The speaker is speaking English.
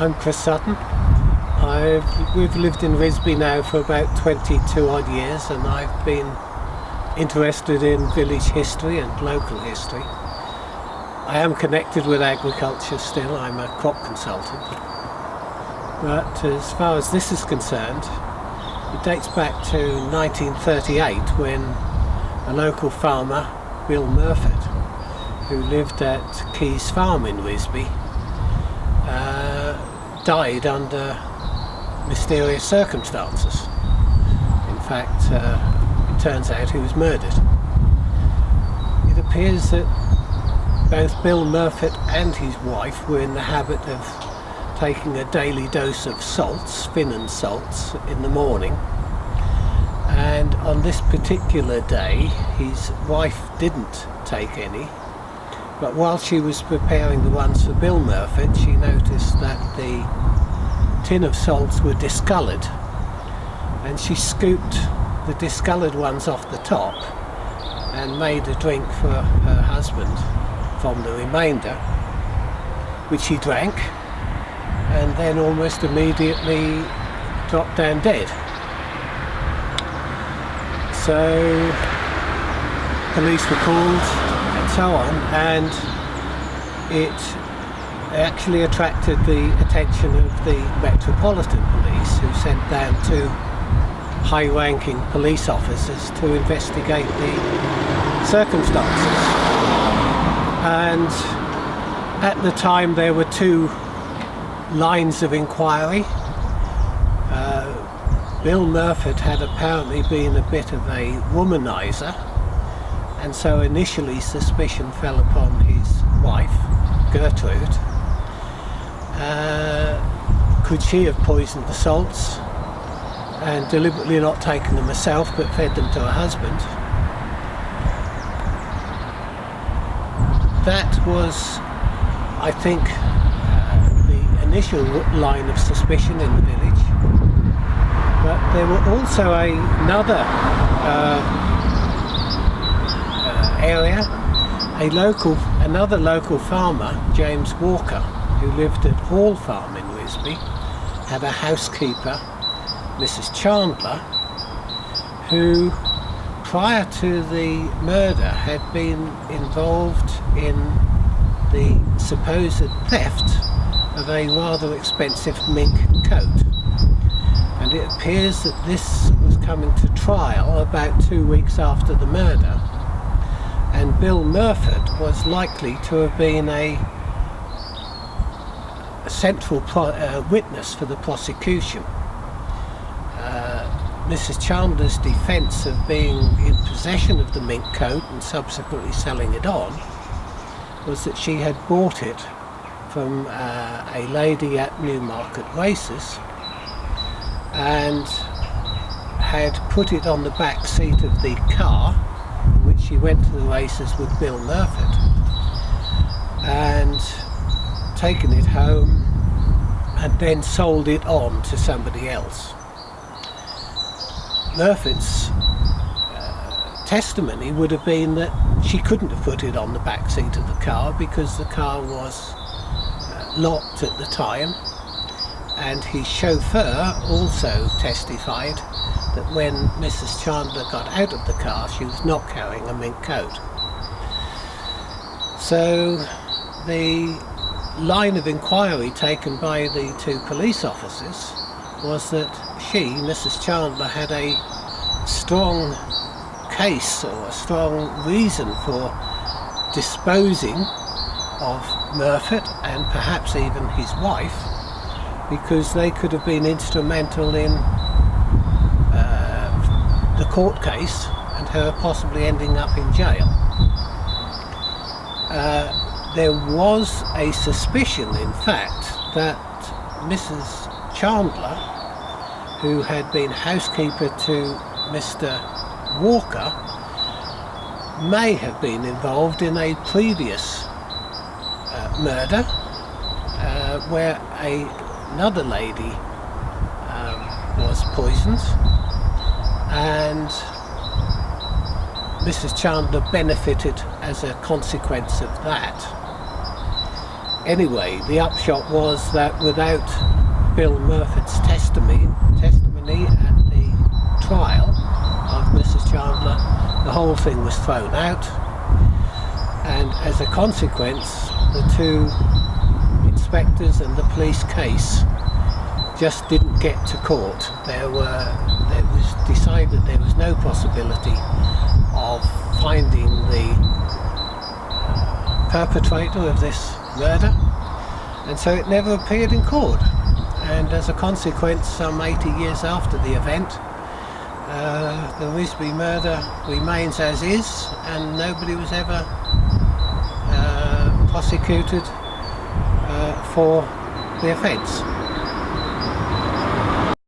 I'm Chris Sutton. We've lived in Risby now for about 22 odd years, and I've been interested in village history and local history. I am connected with agriculture still. I'm a crop consultant. But as far as this is concerned, it dates back to 1938 when a local farmer, Bill Murford, who lived at Keys Farm in Risby, died under mysterious circumstances. In fact, it turns out he was murdered. It appears that both Bill Murford and his wife were in the habit of taking a daily dose of salts, Finnan salts, in the morning. And on this particular day, his wife didn't take any. But while she was preparing the ones for Bill Murford, she noticed that the tin of salts were discoloured, and she scooped the discoloured ones off the top and made a drink for her husband from the remainder, which he drank, and then almost immediately dropped down dead. So police were called and so on, and it actually attracted the attention of the Metropolitan Police, who sent down two high-ranking police officers to investigate the circumstances. And at the time there were two lines of inquiry. Bill Murford had apparently been a bit of a womanizer, and so initially suspicion fell upon his wife, Gertrude. Could she have poisoned the salts and deliberately not taken them herself but fed them to her husband? That was, I think, the initial line of suspicion in the village. But there were also another area. Another local farmer, James Walker, who lived at Hall Farm in Risby, had a housekeeper, Mrs. Chandler, who prior to the murder had been involved in the supposed theft of a rather expensive mink coat. And it appears that this was coming to trial about 2 weeks after the murder, and Bill Murford was likely to have been a central witness for the prosecution. Mrs. Chandler's defence of being in possession of the mink coat and subsequently selling it on was that she had bought it from a lady at Newmarket Races and had put it on the back seat of the car in which she went to the races with Bill Murford, and taken it home and then sold it on to somebody else. Murford's testimony would have been that she couldn't have put it on the back seat of the car because the car was locked at the time, and his chauffeur also testified that when Mrs. Chandler got out of the car she was not carrying a mink coat. So the line of inquiry taken by the two police officers was that she, Mrs. Chandler, had a strong case or a strong reason for disposing of Murford and perhaps even his wife, because they could have been instrumental in the court case and her possibly ending up in jail. There was a suspicion, in fact, that Mrs. Chandler, who had been housekeeper to Mr. Walker, may have been involved in a previous murder where another lady was poisoned, and Mrs. Chandler benefited as a consequence of that. Anyway, the upshot was that without Bill Murford's testimony at the trial of Mrs. Chandler, the whole thing was thrown out, and as a consequence the two inspectors and the police case just didn't get to court. It was decided there was no possibility of finding the perpetrator of this murder, and so it never appeared in court. And as a consequence, some 80 years after the event, the Risby murder remains as is, and nobody was ever prosecuted for the offence.